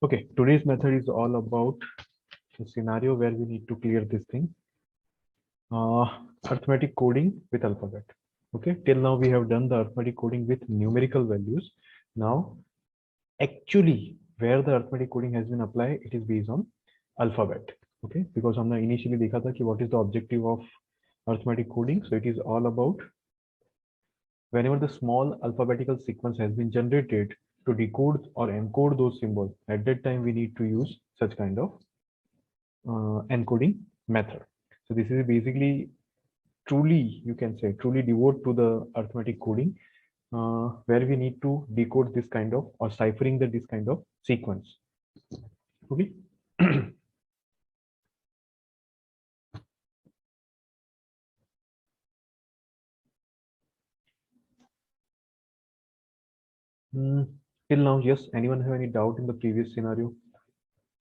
Okay, today's method is all about a scenario where we need to clear this thing. Arithmetic coding with alphabet. Okay, till now we have done the arithmetic coding with numerical values. Now, actually, where the arithmetic coding has been applied, it is based on alphabet. Okay, because हमने initially देखा था कि what is the objective of arithmetic coding. So it is all about whenever the small alphabetical sequence has been generated to decode or encode those symbols, at that time we need to use such kind of encoding method. So this is basically truly, you can say, truly devote to the arithmetic coding, where we need to decode this kind of or ciphering this kind of sequence. Okay. Till now, yes. Anyone have any doubt in the previous scenario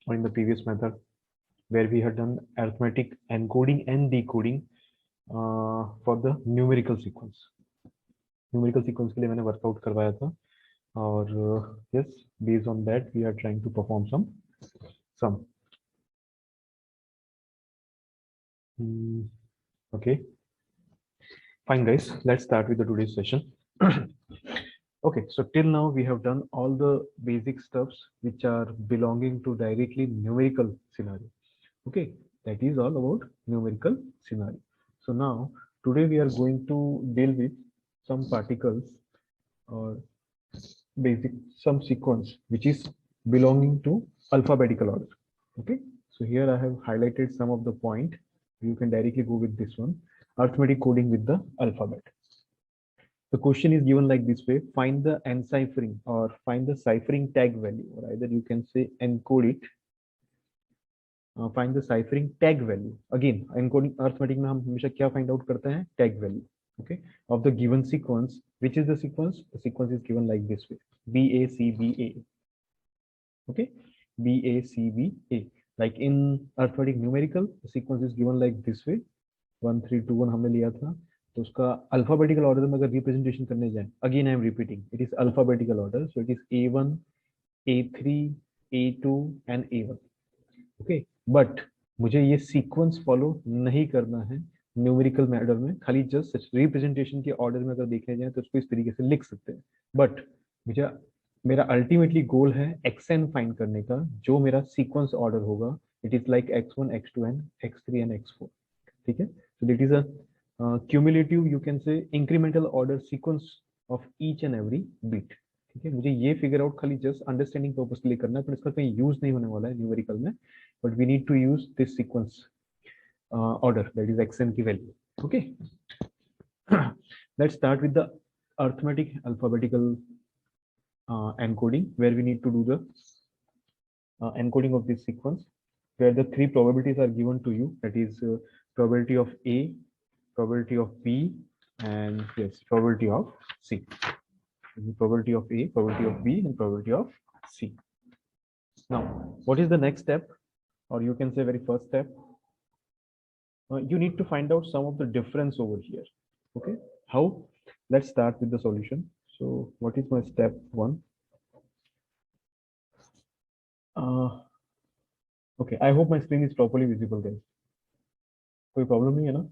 or in the previous method where we had done arithmetic encoding and decoding for the numerical sequence? Numerical sequence के लिए मैंने workout करवाया था और yes, based on that we are trying to perform some. Okay, fine guys, let's start with the today's session. Okay, so till now we have done all the basic steps which are belonging to directly numerical scenario. Okay, that is all about numerical scenario. So now today we are going to deal with some particles or basic some sequence which is belonging to alphabetical order. Okay, so here I have highlighted some of the point. You can directly go with this one, arithmetic coding with the alphabet. The question is given like this way: find the enciphering or find the ciphering tag value, or either you can say encode it. Find the ciphering tag value. Again, encoding arithmetic में हम हमेशा क्या find out करते हैं? Tag value. Okay, of the given sequence. Which is the sequence? The sequence is given like this way: BACBA. Okay, BACBA. Like in arithmetic numerical, the sequence is given like this way. 1 3 2 1 हमने लिया था, तो उसका alphabetical order में अगर representation करने जाए, again I am repeating, it is alphabetical order, so it is A1 A3 A2 and A1. Okay, but मुझे ये सीक्वेंस फॉलो नहीं करना है न्यूमेरिकल मैटर में, खाली जस्ट रिप्रेजेंटेशन के ऑर्डर में अगर देखने जाए तो उसको इस तरीके से लिख सकते हैं. बट मुझे मेरा अल्टीमेटली गोल है xn फाइंड करने का, जो मेरा सीक्वेंस ऑर्डर होगा. It is like x1 x2 and x3 and x4. ठीक है, so that is a cumulative, you can say, incremental order sequence of each and every bit. ठीक है, मुझे ये फिगर आउट खाली जस्ट अंडरस्टैंडिंग पर्पस के लिए करना है, पर इसका कहीं यूज नहीं होने वाला है न्यूमेरिकल में, but we need to use this sequence order, that is xn की value. Okay, let's start with the arithmetic alphabetical encoding, where we need to do the encoding of this sequence, where the three probabilities are given to you, that is probability of A, probability of B, and yes, probability of C. Probability of A, probability of B, and probability of C. Now, what is the next step, or you can say very first step? You need to find out some of the difference over here. Okay, how? Let's start with the solution. So, what is my step one? Okay, I hope my screen is properly visible, guys. कोई problem नहीं है ना?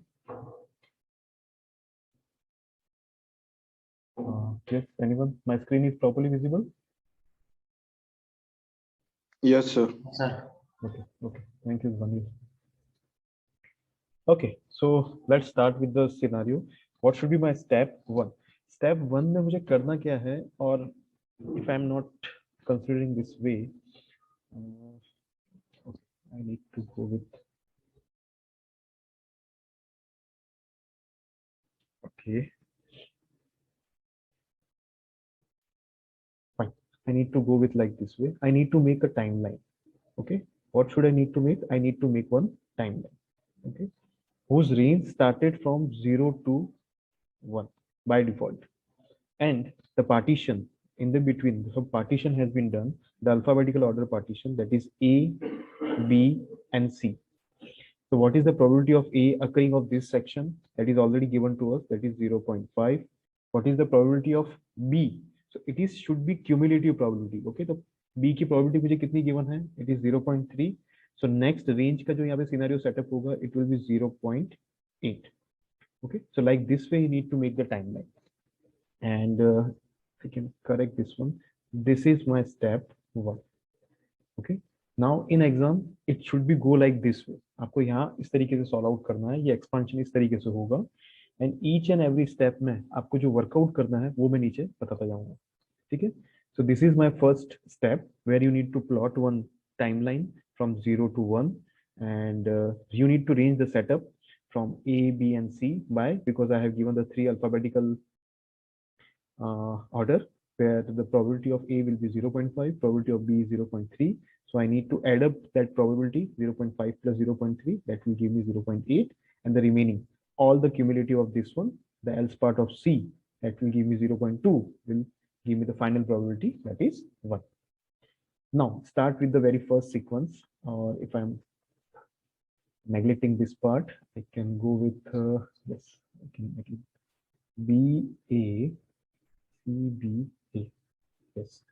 Yes, anyone? My screen is properly visible? Yes, sir. Okay, okay. Thank you, Vanil. Okay, so let's start with the scenario. What should be my step one? Step one में मुझे करना क्या है, और if I'm not considering this way, okay, I need to go with. Okay. Fine. I need to go with like this way. I need to make a timeline. Okay. What should I need to make? I need to make one timeline. Okay. Whose range started from 0 to 1 by default. And the partition in the between, so partition has been done, the alphabetical order partition, that is A, B, and C. So what is the probability of A occurring of this section? That is already given to us, that is 0.5. What is the probability of B? So it is should be cumulative probability. Okay, the B की probability मुझे कितनी given है, it is 0.3. So next range का जो यहाँ पे scenario setup होगा it will be 0.8. okay, so like this way you need to make the timeline. And I can correct this one. This is my step 1. okay, now in exam it should be go like this way. आपको यहाँ इस तरीके से solve out करना है, ये expansion इस तरीके से होगा, and each and every step में आपको जो वर्कआउट करना है वो मैं नीचे बताता जाऊंगा. ठीक है. So this is my first step where you need to plot one timeline from 0 to 1, and you need to range the setup from A, B, and C by, because I have given the 3 alphabetical order, where the probability of A will be 0.5, probability of B is 0.3. So I need to add up that probability 0.5 plus 0.3, that will give me 0.8, and the remaining, all the cumulative of this one, the else part of C, that will give me 0.2, will give me the final probability, that is 1. Now start with the very first sequence, or if I'm neglecting this part, I can go with yes, I can make it B A C B A. Yes.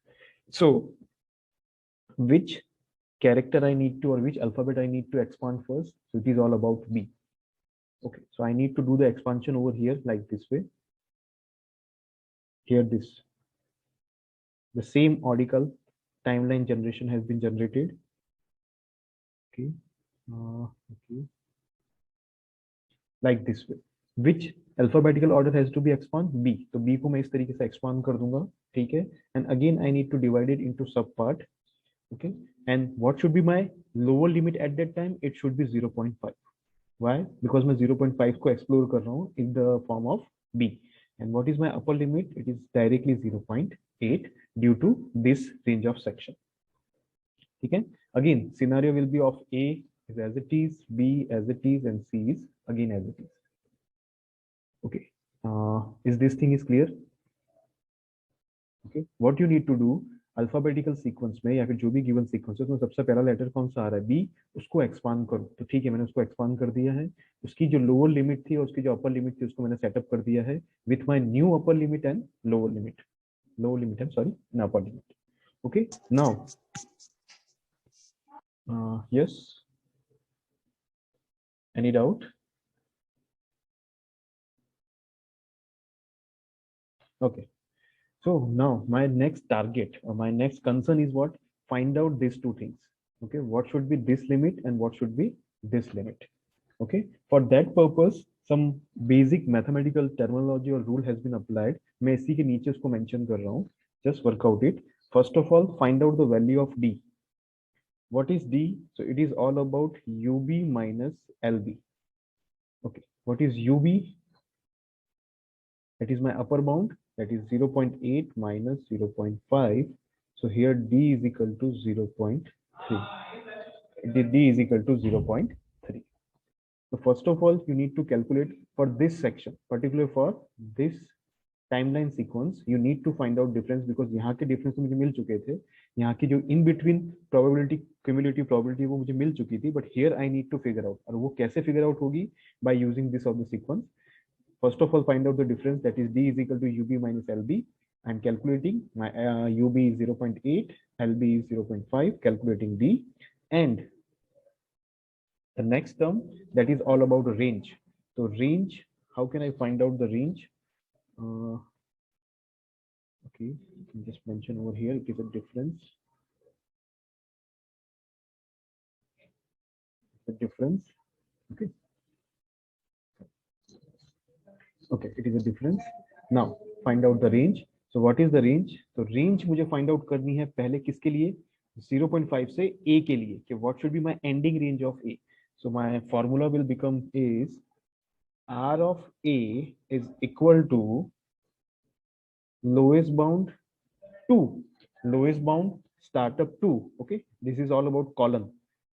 So which character I need to, or which alphabet I need to expand first? So it is all about B. Okay, so I need to do the expansion over here like this way. Here this, the same article timeline generation has been generated. Okay, okay, like this way. Which alphabetical order has to be expand? B. तो B को मैं इस तरीके से expand कर दूंगा. ठीक है. And again I need to divide it into sub part. Okay, and what should be my lower limit at that time? It should be 0.5. Why? Because मैं 0.5 को explore कर रहा हूँ in the form of B. And what is my upper limit? It is directly 0.8 due to this range of section. ठीक है. Again, scenario will be of A is as it is, B as it is, and C is again as it is. Okay. Is this thing is clear? Okay. What you need to do, alphabetical sequence में या फिर जो भी given sequence है उसमें सबसे पहला letter कौन सा आ रहा है? बी. उसको एक्सपांड करो. तो ठीक है, मैंने उसको एक्सपांड कर दिया है. उसकी जो लोअर लिमिट थी और उसकी जो अपर लिमिट थी उसको मैंने सेटअप कर दिया है with my new upper limit and lower limit. Lower limit and sorry and upper limit. Okay. Now yes, any doubt? Okay. So now my next target or my next concern is what? Find out these two things. Okay, what should be this limit and what should be this limit? Okay, for that purpose some basic mathematical terminology or rule has been applied. मैं इसी के नीचे उसको mention कर रहा हूँ. Just work out it. First of all, find out the value of D. What is D? So it is all about UB minus LB. Okay, what is UB? That is my upper bound, that is 0.8 minus 0.5. So here D is equal to 0.3. D is equal to 0.3. So first of all, you need to calculate for this section, particularly for this timeline sequence, you need to find out difference, because यहाँ के difference मुझे मिल चुके थे. यहाँ की जो in between probability, cumulative probability वो मुझे मिल चुकी थी, but here I need to figure out. और वो कैसे figure out होगी? By using this of the sequence. First of all, find out the difference, that is D is equal to UB minus LB. I'm calculating my UB is 0.8, LB is 0.5, calculating D. And the next term, that is all about the range. So range, how can I find out the range? Okay, you can just mention over here, it is a difference. The difference, okay. Okay, it is a difference. Now find out the range. So what is the range? So range मुझे find out करनी है पहले किसके लिए? 0.5 से A के लिए, कि what should be my ending range of A. So my formula will become is R of A is equal to lowest bound 2, lowest bound start up 2. Okay, this is all about column.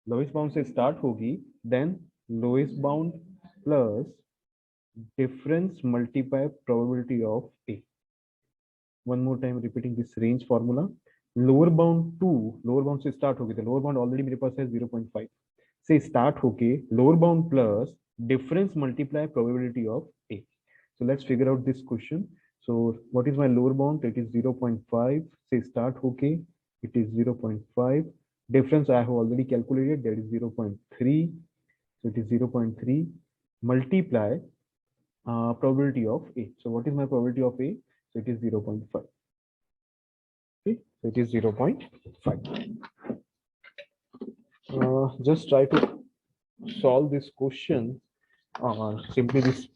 Lowest bound से start होगी, then lowest bound plus difference multiply probability of A. One more time repeating this range formula. Lower bound 2, lower bound से start होगी, तो lower bound already मेरे पास है 0.5 से start होके lower bound plus difference multiply probability of A. So let's figure out this question. So what is my lower bound? It is 0.5 से start होके it is 0.5. Difference I have already calculated, that is 0.3. So it is 0.3 multiply probability of A. So what is my probability of A? So it is 0.5. Okay, so it is 0.5. Just try to solve this question simply this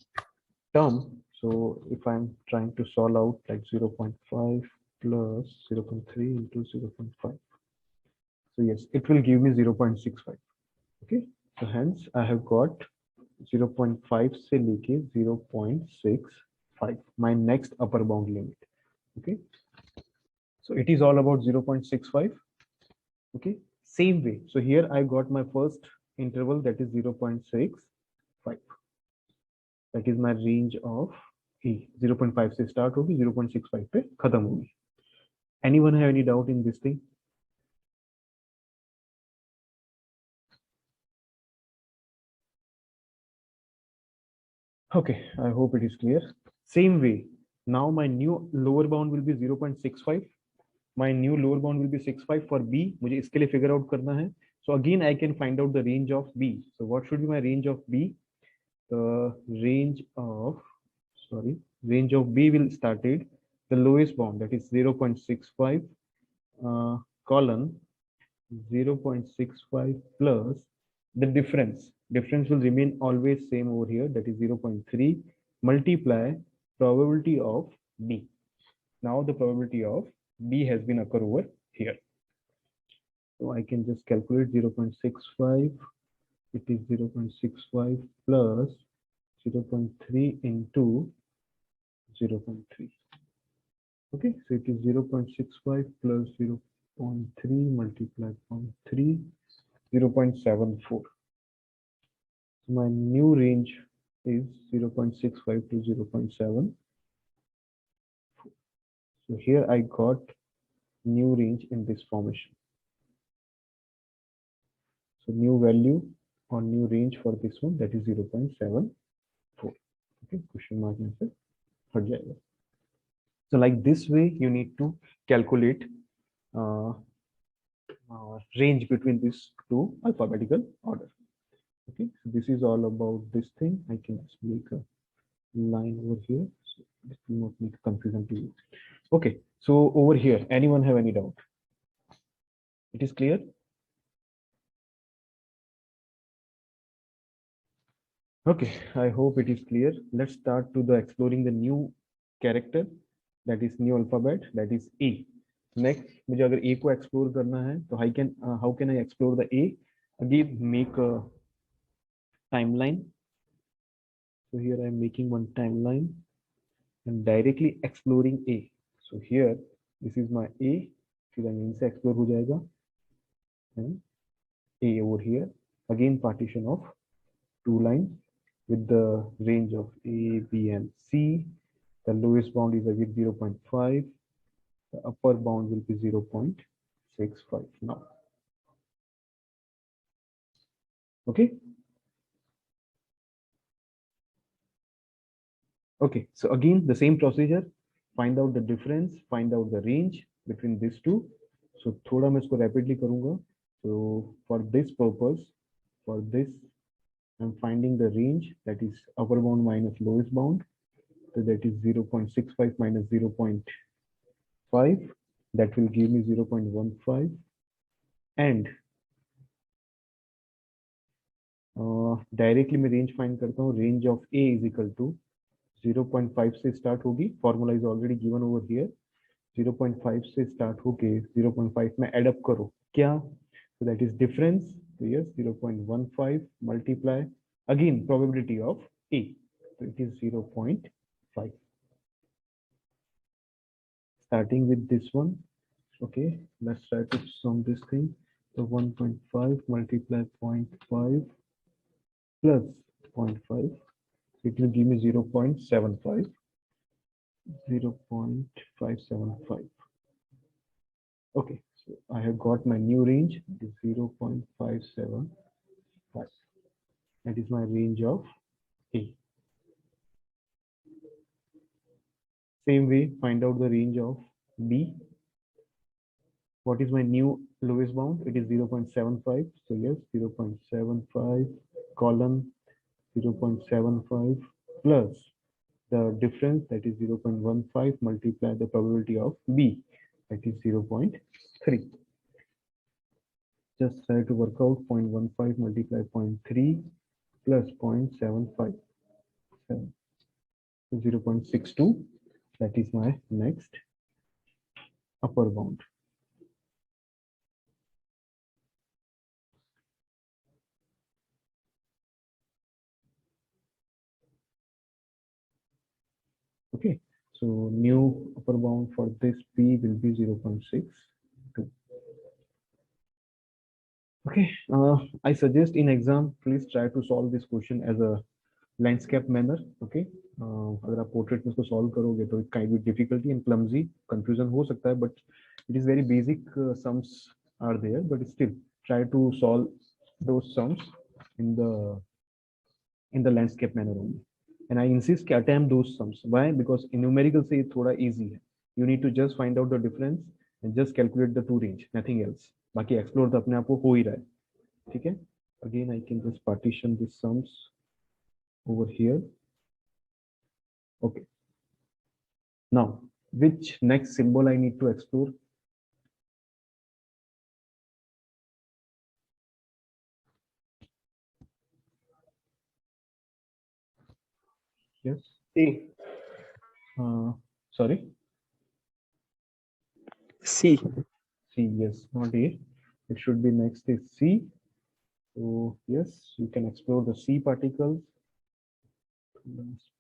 term. So if I'm trying to solve out like 0.5 plus 0.3 into 0.5. So yes, it will give me 0.65. Okay, so hence I have got 0.5 से लेके 0.65 my next upper bound limit. Okay, so it is all about 0.65. Okay, same way. So here I got my first interval, that is 0.65. That is my range of E. 0.5 से start होगी, 0.65 पे खत्म होगी. Anyone have any doubt in this thing? Okay, I hope it is clear. Same way, now my new lower bound will be 0.65. My new lower bound will be 65 for B. मुझे इसके लिए figure out करना है. So again, I can find out the range of B. So what should be my range of B? The range of B will started the lowest bound, that is 0.65 colon 0.65 plus the difference will remain always same over here, that is 0.3 multiply probability of B. Now the probability of B has been occur over here, so I can just calculate 0.65. It is 0.65 plus 0.3 into 0.3. Okay, so it is 0.65 plus 0.3 multiplied by 3, 0.74. So my new range is 0.65 to 0.7. So here I got new range in this formation. So new value or new range for this one, that is 0.74. Okay, question mark answer. So like this way, you need to calculate range between these two alphabetical order. Okay, so this is all about this thing. I can just make a line over here, so it will not make confusion to you. Okay, so over here, anyone have any doubt? It is clear? Okay, I hope it is clear. Let's start to the exploring the new character, that is new alphabet, that is A. Next, मुझे अगर A को explore करना है, तो how can I explore the A? Again, make a timeline. So here I am making one timeline and directly exploring A. So here, this is my A. फिर यहीं से explore हो जाएगा. And A over here. Again, partition of two lines with the range of A, B, and C. The lowest bound is again 0.5. The upper bound will be 0.65 now. Okay. Okay, so again, the same procedure, find out the difference, find out the range between these two. So थोड़ा मैं इसको rapidly करूँगा. So for this purpose, for this, I'm finding the range, that is upper bound minus lowest bound. So that is 0.65 minus 0.5. That will give me 0.15. And directly मैं range find करता हूँ. Range of A is equal to 0.5 से start होगी. Formula is already given over here. 0.5 से start होके 0.5 में add up करो. क्या? So that is difference. So yes, 0.15 multiply again probability of A. So it is 0.5. Starting with this one. Okay, let's try to sum this thing. So 1.5 multiply 0.5 plus 0.5. It will give me 0.75. 0.575. Okay, so I have got my new range, 0.575. That is my range of A. Same way, find out the range of B. What is my new lowest bound? It is 0.75. So yes, 0.75 colon 0.75 plus the difference, that is 0.15, multiply the probability of B, that is 0.3. Just try to work out 0.15 multiply 0.3 plus 0.75, 0.62. That is my next upper bound. Okay, so new upper bound for this P will be 0.62. Okay, I suggest in exam, please try to solve this question as a landscape manner. Okay, अगर आप portrait में इसको solve करोगे तो it kind of difficulty and clumsy, confusion हो सकता है, but it is very basic sums are there, but still try to solve those sums in the landscape manner only. And I insist कि attempt those sums. Why? Because in numerical से थोड़ा easy है. You need to just find out the difference and just calculate the two range, nothing else. बाकी explore तो अपने आप को हो ही रहा है. ठीक है? Again, I can just partition these sums over here. Okay. Now, which next symbol I need to explore? Yes. C. Sorry. C. C. Yes, not A. It should be next is C. So yes, you can explore the C particles.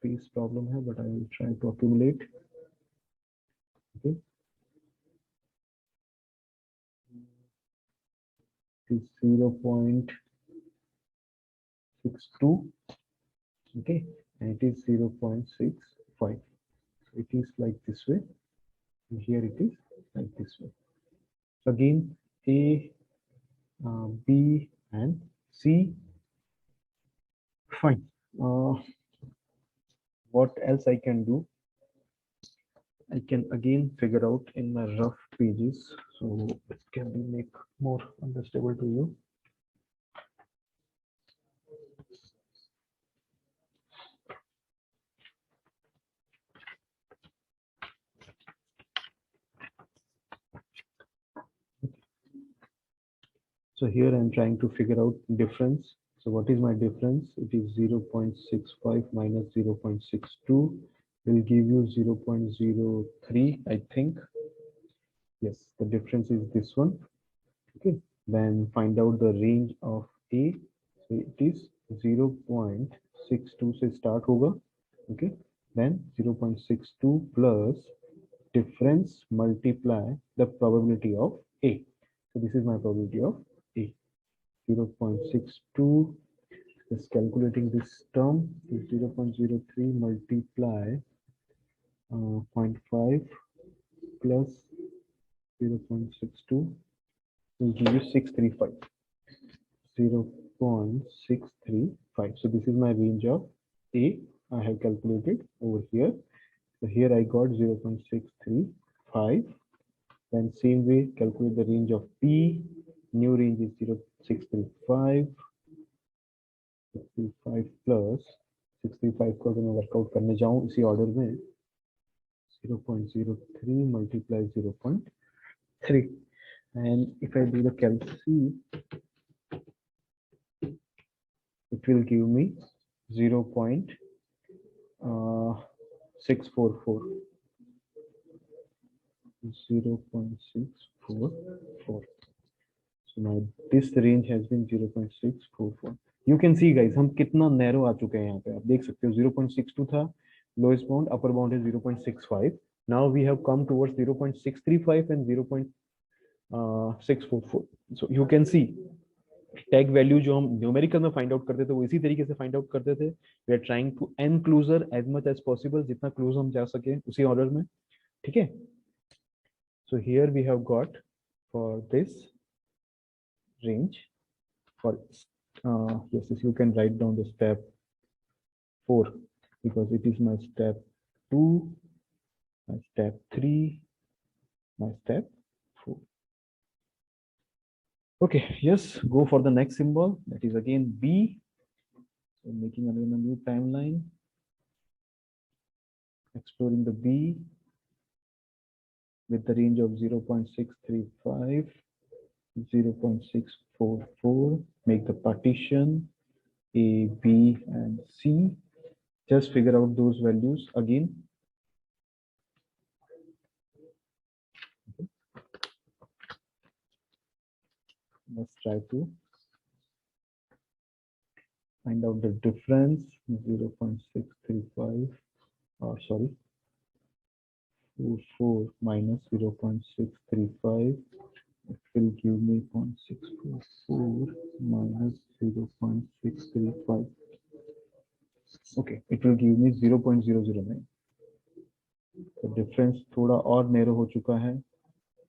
Space problem here, but I will try to accumulate. Okay. It is 0.62. Okay, and it is 0.65. So it is like this way, and here it is like this way. So again, A, B, and C. Fine. What else I can do? I can again figure out in my rough pages, so it can be make more understandable to you. So here I'm trying to figure out difference. So what is my difference? It is 0.65 minus 0.62 will give you 0.03, I think. Yes, the difference is this one. Okay, then find out the range of A. So it is 0.62 से start होगा. Okay, then 0.62 plus difference multiply the probability of A. So this is my probability of A. 0.62, just calculating this term is 0.03 multiply 0.5 plus 0.62 will give you 635. 0.635. So this is my range of A. I have calculated over here. So here I got 0.635. Then same way calculate the range of P. New range is 0.635. 65 plus 65 को अगर मैं workout करने जाऊं इसी order में 0.03 multiply 0.3, and if I do the calc C, it will give me 0.644. 0.644. So now this range has been 0.644. You can see guys हम कितना narrow आ चुके हैं यहाँ पे. आप देख सकते हो 0.62 था lowest bound, upper bound is 0.65. Now we have come towards 0.635 and 0.644. So you can see tag value जो हम न्यूमेरिकल में फाइंड आउट करते थे वो इसी तरीके से फाइंड आउट करते थे. We are trying to an closer as much as possible, जितना क्लोज हम जा सके उसी ऑर्डर में. ठीक है. So here we have got for this range for yes, you can write down the step 4 because it is my step 2, my step 3, my step 4. Okay, yes, go for the next symbol. That is again B. So making again a new timeline, exploring the B with the range of 0.635, 0.644. Make the partition A, B, and C. Just figure out those values again. Let's try to find out the difference. 0.635, or sorry, 44 minus 0.635. It will give me 0.644 minus 0.635. Okay, it will give me 0.009. The difference थोड़ा और narrow हो चुका है.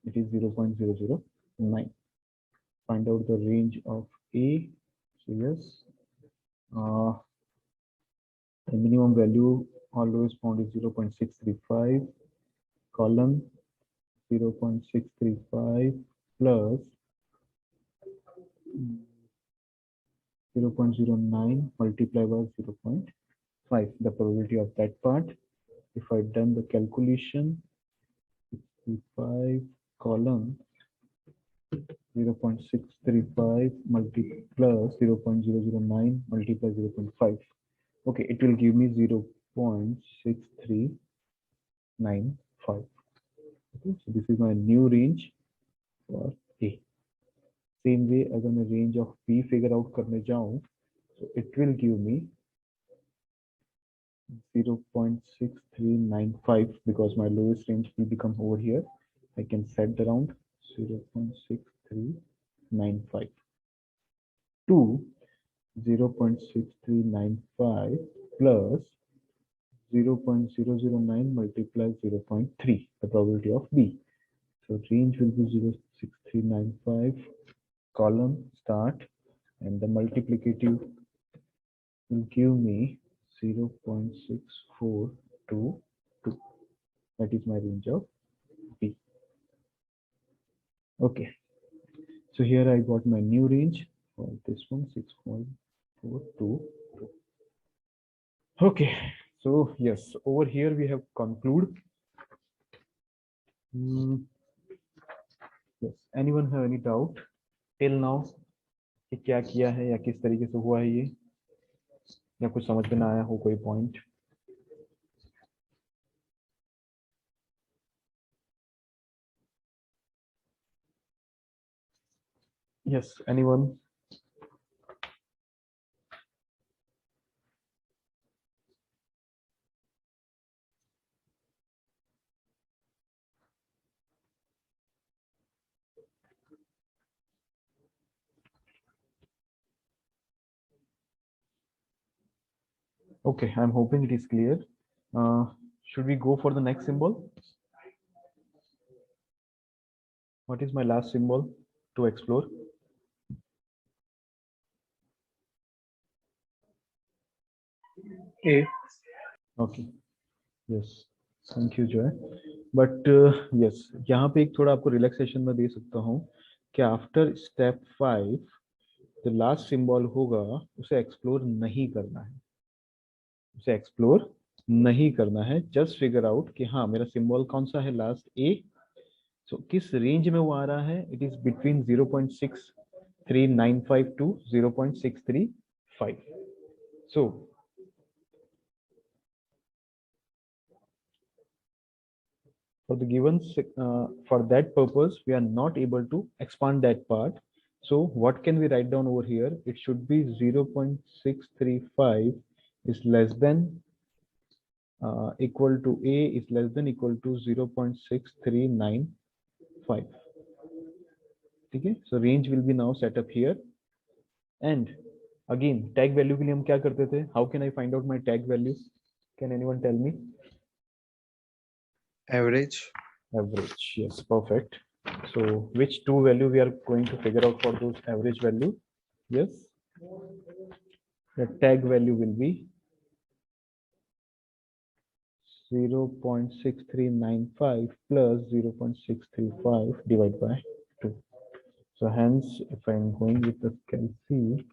It is 0.009. Find out the range of A. So yes, the minimum value always found is 0.635, column 0.635 plus 0.09 multiplied by 0.5, the probability of that part. If I've done the calculation, 65 column 0.635 plus 0.009 multiplied 0.5. Okay, it will give me 0.6395. Okay, so this is my new range for A. Same way, अगर मैं range of B figure out करने जाऊं, so it will give me 0.6395 because my lowest range will become over here. I can set the round 0.6395 to 0.6395 plus 0.009 multiplied 0.3, the probability of B. So range will be 0.6395, column start, and the multiplicative will give me 0.6422. That is my range of B. Okay, so here I got my new range for this one, 6.422. Okay, so yes, over here we have concluded. Yes, anyone have any doubt till now कि क्या किया है या किस तरीके से हुआ है ये, या कुछ समझ में ना आया हो कोई point? Yes, anyone? Okay, I'm hoping it is clear. Should we go for the next symbol? What is my last symbol to explore? A. Okay. Yes. Thank you, Joy. But yes, यहाँ पे एक थोड़ा आपको relaxation में दे सकता हूँ कि after step 5 जो लास्ट सिंबल होगा उसे एक्सप्लोर नहीं करना है, उसे एक्सप्लोर नहीं करना है. जस्ट फिगर आउट कि हाँ मेरा सिंबल कौन सा है लास्ट ए. सो किस रेंज में वो आ रहा है? It is between 0.6395 to 0.635. So for the given for that purpose we are not able to expand that part. So what can we write down over here? It should be 0.635 is less than equal to a is less than equal to 0.6395. Okay, so range will be now set up here. And again tag value के लिए हम क्या करते थे? How can I find out my tag value? Can anyone tell me? Average. Average, yes, perfect. So which two value we are going to figure out for those average value? Yes, the tag value will be 0.6395 plus 0.635 divided by 2. So hence, if I'm going with the scale C,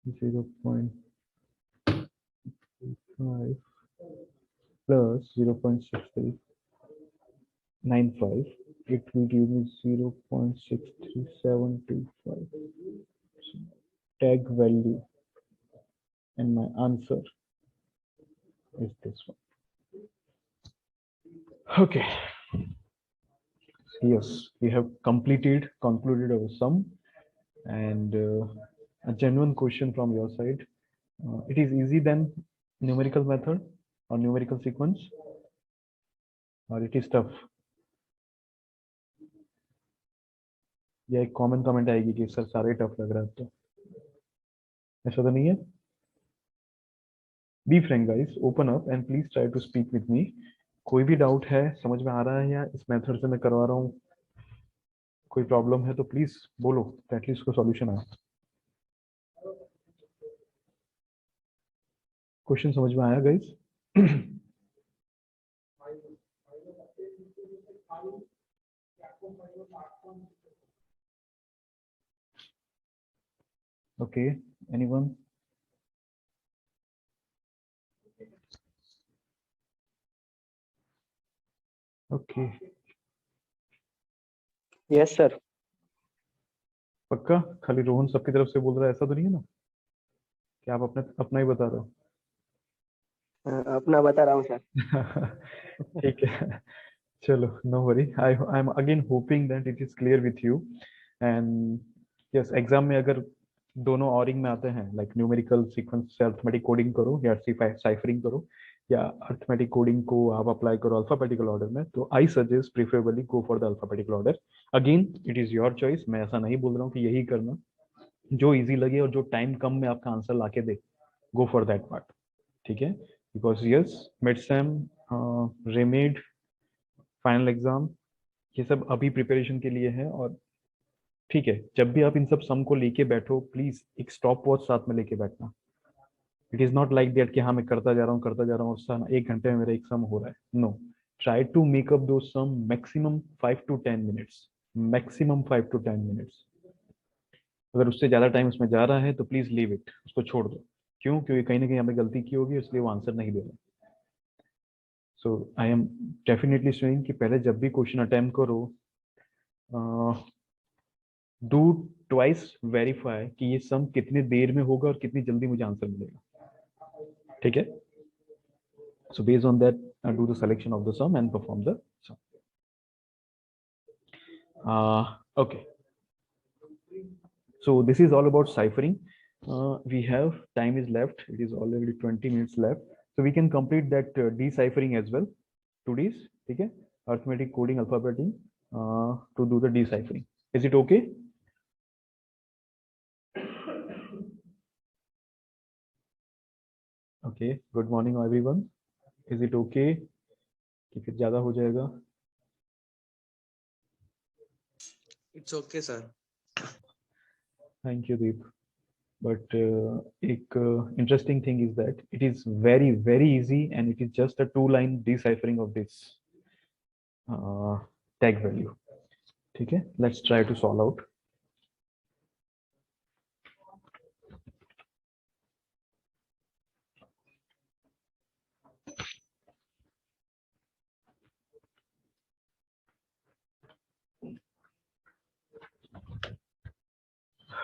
0.5 plus 0.6395, it will give me 0.63725 tag value, and my answer is this one. Okay. Yes, we have concluded our sum, and a genuine question from your side. It is easy than numerical method or numerical sequence, or it is tough? या एक common comment आएगी कि sir सारे tough लग रहा है, तो ऐसा तो नहीं है? Be frank guys, open up and please try to speak with me. कोई भी डाउट है, समझ में आ रहा है या इस मेथड से मैं करवा रहा हूँ, कोई प्रॉब्लम है तो प्लीज बोलो, एटलीस्ट उसको सॉल्यूशन आए. क्वेश्चन समझ में आया guys? Okay, anyone? Okay. Yes sir. पक्का? खाली रोहन सबकी तरफ से बोल रहा है, ऐसा तो नहीं है ना कि आप अपना ही बता रहे हो? अपना बता रहा हूँ सर. ठीक है, चलो, no worry. I am again hoping that it is clear with you. And yes, exam में अगर दोनों ऑरिंग में आते हैं, लाइक न्यूमेरिकल सीक्वेंस से अर्थमेटिक कोडिंग करो या साइफरिंग करो, या अर्थमेटिक कोडिंग को आप अप्लाई करो अल्फाबेटिकल ऑर्डर में, तो I suggest preferably go for the alphabetical order. Again it is your choice, मैं ऐसा नहीं बोल रहा हूँ कि यही करना. जो इजी लगे और जो टाइम कम में आपका आंसर लाके दे, गो फॉर दैट पार्ट. ठीक है, बिकॉज यस, मिड सेम, रेमेड, फाइनल एग्जाम, ये सब अभी प्रिपरेशन के लिए है. और ठीक है, जब भी आप इन सब सम को लेके बैठो, प्लीज एक स्टॉप वॉच साथ में लेके बैठना. It is not like that कि हाँ मैं करता जा रहा हूँ और 1 घंटे में मेरा एक सम हो रहा है. No, try to make up दो some maximum 5 to 10 minutes, maximum 5 to 10 minutes. अगर उससे ज्यादा टाइम उसमें जा रहा है तो प्लीज लीव इट, उसको छोड़ दो. क्यों? क्योंकि कहीं ना कहीं हमें गलती की होगी, इसलिए वो आंसर नहीं दे रहा. सो आई एम डेफिनेटली सेइंग कि पहले जब भी क्वेश्चन अटेम्प्ट करो, डू ट्वाइस वेरीफाई कि ये सम कितने देर में होगा और कितनी जल्दी मुझे आंसर मिलेगा. ठीक है? So based on that, do the selection of the sum and perform the sum. Okay, so this is all about ciphering. We have time is left, it is already 20 minutes left, so we can complete that deciphering as well today's. Okay, arithmetic, coding, alphabeting, to do the deciphering. Is it okay? Okay, good morning everyone. Is it okay कि फिर ज्यादा हो जाएगा? It's okay, sir. Thank you, Deep. But एक interesting thing is that it is very very easy, and it is just a 2-line deciphering of this tag value. ठीक है, let's try to solve out.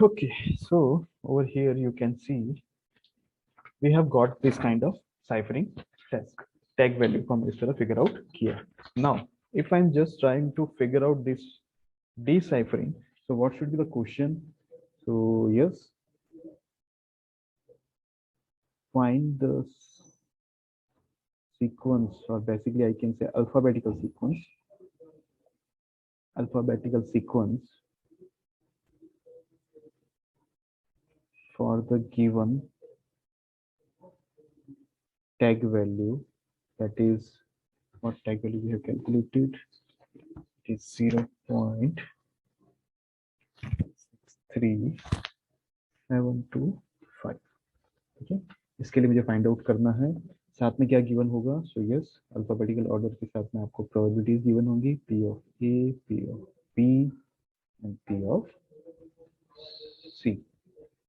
Okay, so over here you can see we have got this kind of ciphering tag value from this figure out here. Now if I'm just trying to figure out this deciphering, so what should be the question? So yes, find the sequence, or basically I can say alphabetical sequence for the given tag value. That is what tag value we have calculated. It is 0.63725. ठीक है, इसके लिए मुझे find out करना है साथ में क्या गिवन होगा. सो यस, अल्फाबेटिकल ऑर्डर के साथ में आपको प्रोबेबिलिटीज गिवन होंगी, P of A, P of B and P of C.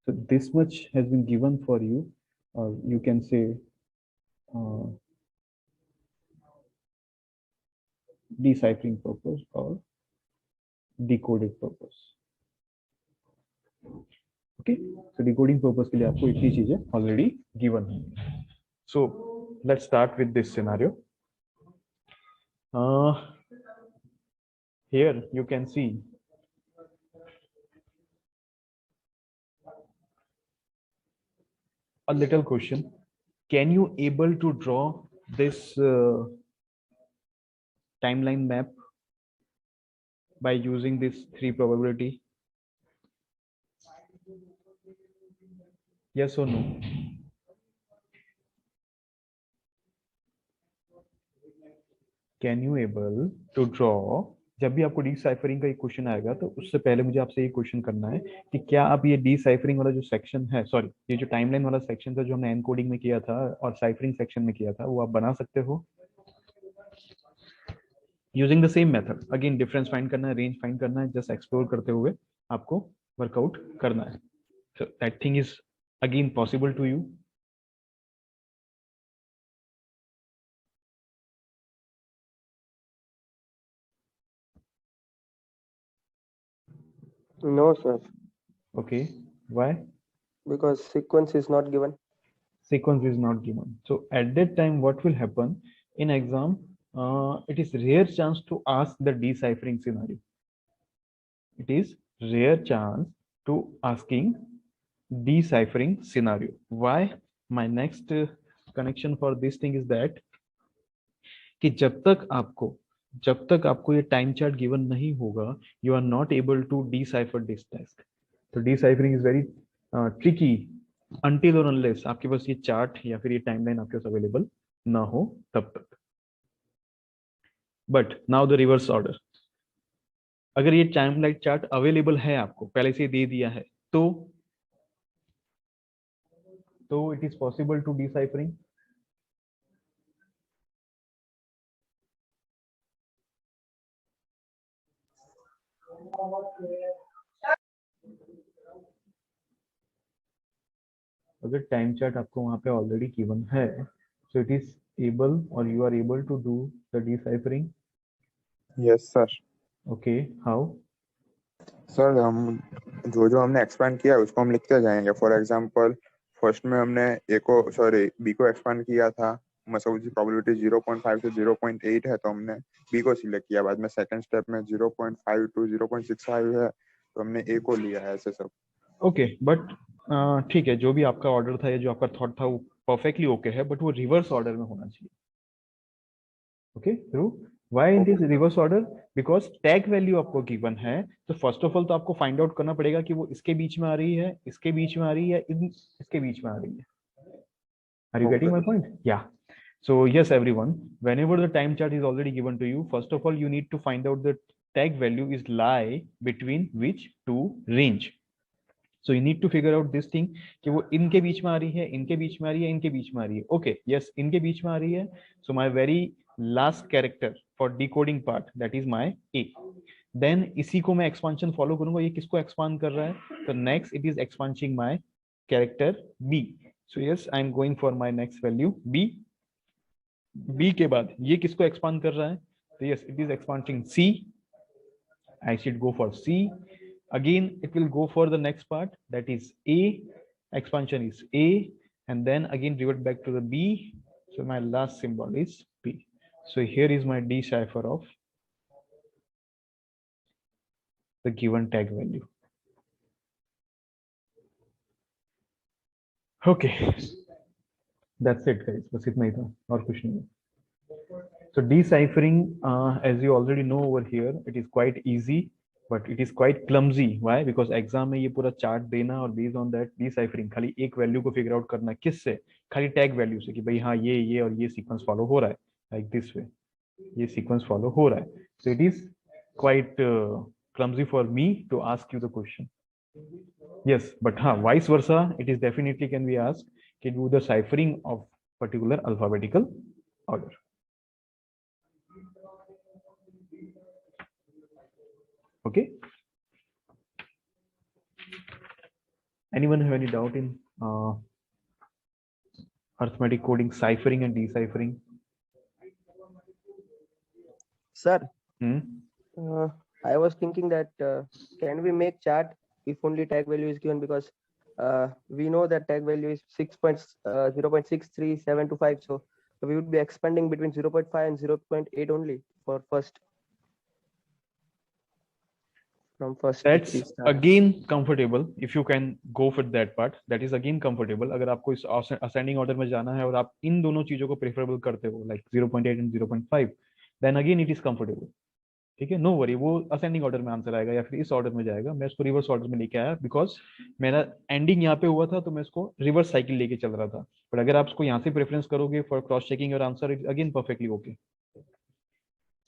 So this much has been given for you, or you can say deciphering purpose or decoding purpose. Okay, so decoding purpose के लिए आपको इतनी चीजें already given है. So let's start with this scenario. Here you can see a little question. Can you able to draw this timeline map by using this 3 probability? Yes or no? Can you able to draw? जब भी आपको deciphering का एक question आएगा तो उससे पहले मुझे आपसे ये क्वेश्चन करना है कि क्या आप ये डिसाइफरिंग वाला जो सेक्शन है, सॉरी ये जो टाइमलाइन वाला सेक्शन था जो हमने एनकोडिंग में किया था और साइफरिंग सेक्शन में किया था, वो आप बना सकते हो using the same method. Again difference find करना है, रेंज फाइंड करना है, जस्ट एक्सप्लोर करते हुए आपको वर्कआउट करना है. So that thing is again possible to you. No, sir. Okay, why? Because sequence is not given. Sequence is not given. So at that time what will happen in exam? It is rare chance to ask the deciphering scenario. It is rare chance to asking deciphering scenario. Why? My next connection for this thing is that कि जब तक आपको ये time chart given नहीं होगा, you are not able to decipher this task. तो deciphering is very tricky until और unless आपके पास ये चार्ट या फिर ये टाइमलाइन आपके पास अवेलेबल ना हो तब तक. But now the reverse order. अगर ये टाइमलाइन चार्ट अवेलेबल है, आपको पहले से दे दिया है, तो it is possible to deciphering. अगर टाइम चार्ट आपको वहां पे ऑलरेडी गिवन है, so it is able or you are able to do the deciphering. Yes, sir. Okay, how? Sir हम जो हमने एक्सपांड किया है उसको हम लिखते जाएंगे. फॉर एग्जांपल फर्स्ट में हमने बी को एक्सपांड किया था, मतलब उसकी प्रोबेबिलिटी 0.5 से 0.8 है, तो हमने बी को सिलेक्ट किया. बाद में सेकंड स्टेप में 0.5 टू 0.65 है, तो हमने ए को लिया है. ऐसे सब. ओके, बट ठीक है, जो भी आपका ऑर्डर था या जो आपका थॉट था वो परफेक्टली ओके है, बट वो रिवर्स ऑर्डर में होना चाहिए. Okay, through why in this reverse order? Because tag value आपको गिवन है, तो फर्स्ट ऑफ ऑल तो आपको फाइंड आउट करना पड़ेगा कि वो इसके बीच में आ रही है, इसके बीच में आ रही है, इसके बीच में आ रही है. Are you getting my point? Yeah. So yes everyone, whenever the time chart is already given to you, first of all you need to find out the tag value is lie between which two range. So you need to figure out this thing कि वो इनके बीच में आ रही है, इनके बीच में आ रही है, इनके बीच में आ रही है. Okay, yes, इनके बीच में आ रही है. So my very last character for decoding part, that is my A. Then इसी को मैं expansion follow करूंगा. ये किसको expand कर रहा है? So next it is expanding my character B. So yes, I am going for my next value B. B के बाद ये किसको expand कर रहा है? तो yes, it is expanding C. I should go for C. Again it will go for the next part, that is A. Expansion is A, and then again revert back to the B. So my last symbol is P. So here is my decipher of the given tag value. Okay, that's it guys, बस इतना ही था और कुछ नहीं. So deciphering, as you already know over here, it is quite easy, but it is quite clumsy. Why? Because exam में ये पूरा chart देना और based on that deciphering खाली एक वैल्यू को फिगर आउट करना. किससे? खाली टैग वैल्यू से कि भाई हाँ ये और ये सीक्वेंस फॉलो हो रहा है, लाइक दिस वे ये सीक्वेंस फॉलो हो रहा है. So it is quite clumsy for me to ask you the question. Yes, but हाँ vice versa, it is definitely can be asked to do the ciphering of particular alphabetical order. Okay. Anyone have any doubt in arithmetic coding, ciphering and deciphering? Sir, Hmm? I was thinking that can we make chart if only tag value is given, because we know that tag value is 0.63725, so we would be expanding between 0.5 and 0.8 only for first, from first to That's 3 stars. again comfortable if you can go for that part. That is again comfortable. अगर आपको इस ascending order में जाना है और आप इन दोनों चीजों को preferable करते हो, like 0.8 and 0.5, then again it is comfortable. ठीक है, नो वरी, वो असेंडिंग ऑर्डर में आंसर आएगा या फिर इस ऑर्डर में जाएगा. मैं इसको रिवर्स ऑर्डर में लेके आया बिकॉज मेरा एंडिंग यहाँ पे हुआ था, तो मैं इसको रिवर्स साइकिल लेके चल रहा था. बट अगर आप इसको यहाँ से प्रेफरेंस करोगे फॉर क्रॉस चेकिंग और answer is again perfectly okay.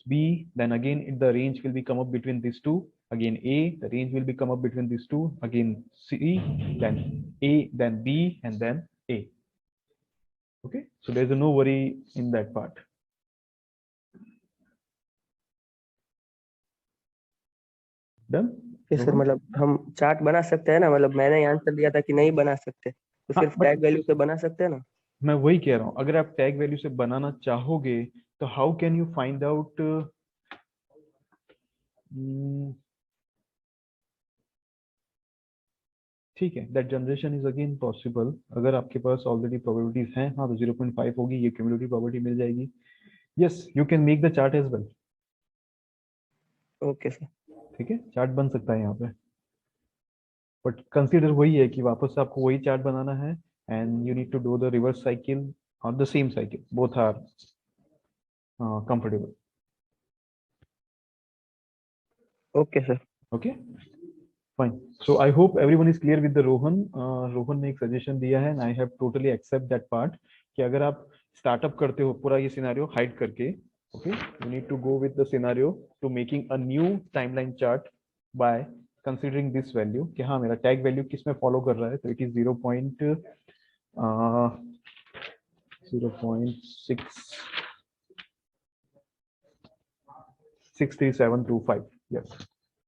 B, then again the range will be come up between these two. Again A, the range will be come up between these two. Again C, then A, then B, and then A. Okay, so there's no worry in that part. Done? Sir मतलब हम chart बना सकते हैं ना, मतलब मैंने answer दिया था कि नहीं बना सकते, तो सिर्फ but- टैग वैल्यू से बना सकते हैं ना. मैं वही कह रहा हूँ, अगर आप टैग वैल्यू से बनाना चाहोगे तो how can you find out. ठीक है, that generation is again possible. अगर आपके पास ऑलरेडी प्रोबेबिलिटीज हैं, हाँ, तो 0.5 होगी, ये क्यूमुलेटिव प्रोबेबिलिटी मिल जाएगी. Yes, you can make the chart as well. Okay sir. ठीक है, चार्ट बन सकता है यहाँ पे, बट कंसीडर वही है कि वापस से आपको वही चार्ट बनाना है and you need to do the reverse cycle or the same cycle. Both are comfortable. Okay sir. Okay, fine. So I hope everyone is clear with the Rohan. Rohan ने एक सजेशन दिया है and I have totally accept that part कि अगर आप startup करते हो पूरा ये सिनेरियो हाइड करके, okay, you need to go with the scenario to making a new timeline chart by considering this value कि हाँ मेरा टैग वैल्यू किस में फॉलो कर रहा है. तो it is 0.63725. yes,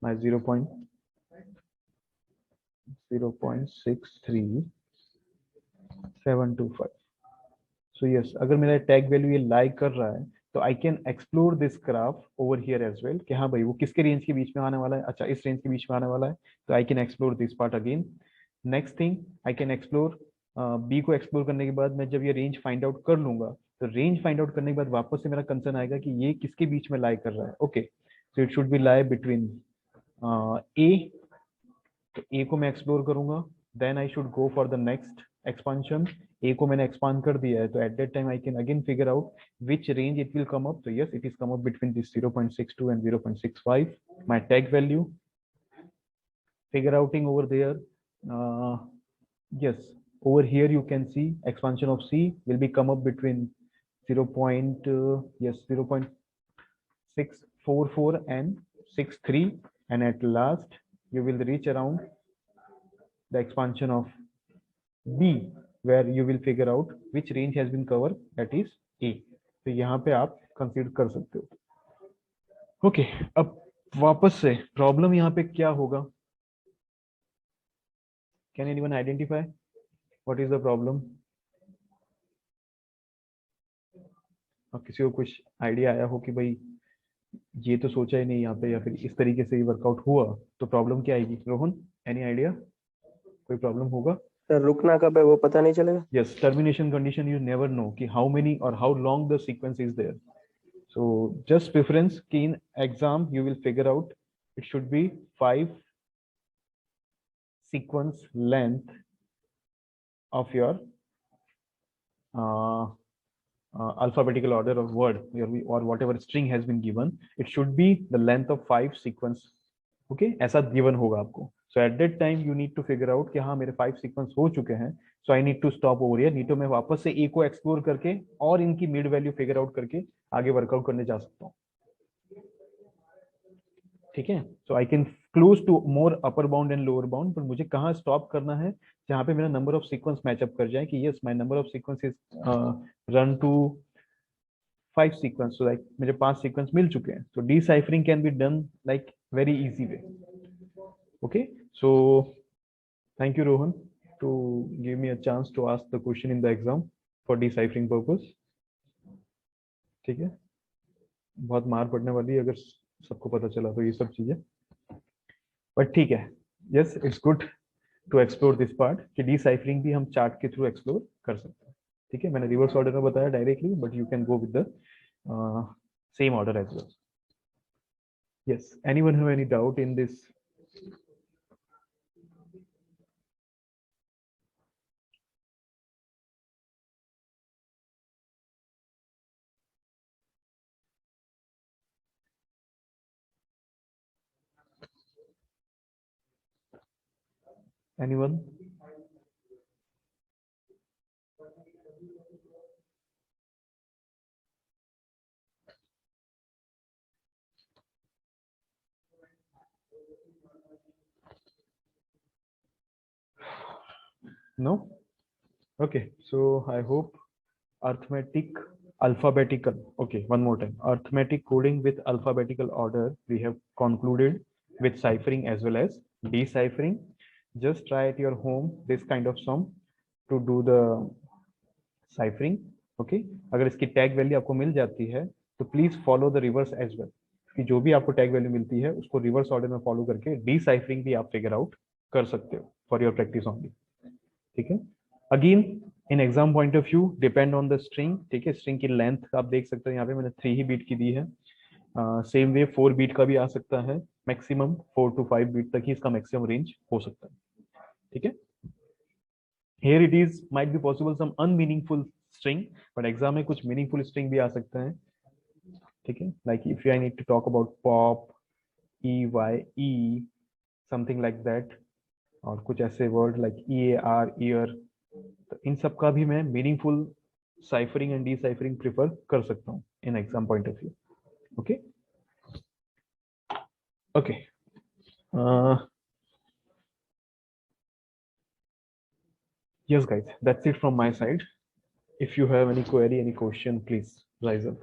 my 0.63725. so yes, अगर मेरा टैग वैल्यू ये लाई कर रहा है तो I can explore this graph over here as well कि हाँ भाई वो किसके रेंज के बीच में आने वाला है. अच्छा, इस रेंज के बीच में आने वाला है, तो I can explore this part again. Next thing, I can explore B को एक्सप्लोर करने के बाद मैं जब ये रेंज फाइंड आउट कर लूंगा, तो रेंज फाइंड आउट करने के बाद वापस से मेरा कंसर्न आएगा कि ये किसके बीच में लाई कर रहा है. Okay, so it should be lie between A. तो ए को मैं एक्सप्लोर करूंगा, then I should go for the next expansion. A को मैंने एक्सपांड कर दिया है, तो at that time I can again figure out which range it will come up. तो yes, it is come up between this 0.62 and 0.65. my tag value figure outing over there. Yes, over here you can see expansion of C will be come up between 0.644 and 63, and at last you will reach around the expansion of B, where you will figure out which range has been covered, that is A. तो यहाँ पे आप consider कर सकते हो. Okay, अब वापस से प्रॉब्लम यहाँ पे क्या होगा. Can anyone identify what is the problem. और किसी को कुछ आइडिया आया हो कि भाई ये तो सोचा ही नहीं यहाँ पे, या फिर इस तरीके से ही वर्कआउट हुआ, तो प्रॉब्लम क्या आएगी. रोहन, एनी आइडिया, कोई प्रॉब्लम होगा. सर रुकना कब है वो पता नहीं चलेगा. Yes, termination condition you never know कि how many or how long the sequence is there. So just preference कि in exam you will figure out it should be 5 sequence length of your alphabetical order of word, or whatever string has been given, it should be the length of 5 sequence. okay, ऐसा given होगा आपको. so at that time you need to figure out कि हाँ मेरे 5 sequence हो चुके हैं, so I need to stop over here. नहीं तो मैं वापस से A को एक्सप्लोर करके और इनकी मिड वैल्यू फिगर आउट करके आगे वर्कआउट करने जा सकता हूँ. ठीक है, so I can close to more upper bound and lower bound, पर मुझे कहाँ स्टॉप करना है जहाँ पे मेरा नंबर ऑफ सीक्वेंस मैचअप कर जाए कि yes my number of sequence is run to 5 sequence. So like मुझे 5 सीक्वेंस मिल चुके हैं, तो deciphering can be done like very easy way. Okay, so Thank you, Rohan, to give me a chance to ask the question in the exam for deciphering purpose. ठीक है, बहुत मार पड़ने वाली है अगर सबको पता चला तो ये सब चीजें, बट ठीक है. Yes, it's good to explore this part कि डिसाइफरिंग भी हम चार्ट के थ्रू एक्सप्लोर कर सकते हैं. ठीक है, मैंने रिवर्स ऑर्डर में बताया directly, but you can go with the same order as well. Yes, anyone have any doubt in this? Anyone? No? Okay, so I hope arithmetic alphabetical. Okay, one more time. Arithmetic coding with alphabetical order. We have concluded with ciphering as well as deciphering. Just try at your home this kind of sum to do the ciphering. Okay, अगर इसकी tag value आपको मिल जाती है तो please follow the reverse as well, कि जो भी आपको टैग वैल्यू मिलती है उसको रिवर्स ऑर्डर में फॉलो करके डिसाइफरिंग भी आप फिगर आउट कर सकते हो फॉर योर प्रैक्टिस ओनली. ठीक है, again in exam point of view depend on the string. ठीक है, स्ट्रिंग की लेंथ आप देख सकते हो, यहाँ पे मैंने 3 ही बीट की दी है. सेम वे 4 बीट का भी आ सकता है, मैक्सिमम 4 to 5 बीट तक ही इसका मैक्सिमम रेंज हो सकता है. ठीक है, here it is might be possible some unmeaningful string, but exam में कुछ मीनिंगफुल स्ट्रिंग भी आ सकता है. ठीक है, like if I need to talk about pop, E Y E, something like that, और कुछ ऐसे word like E A R, year, तो इन सब का भी मैं meaningful ciphering and deciphering prefer कर सकता हूँ in exam point of view. Okay okay, yes guys, that's it from my side. If you have any query, any question, please rise up.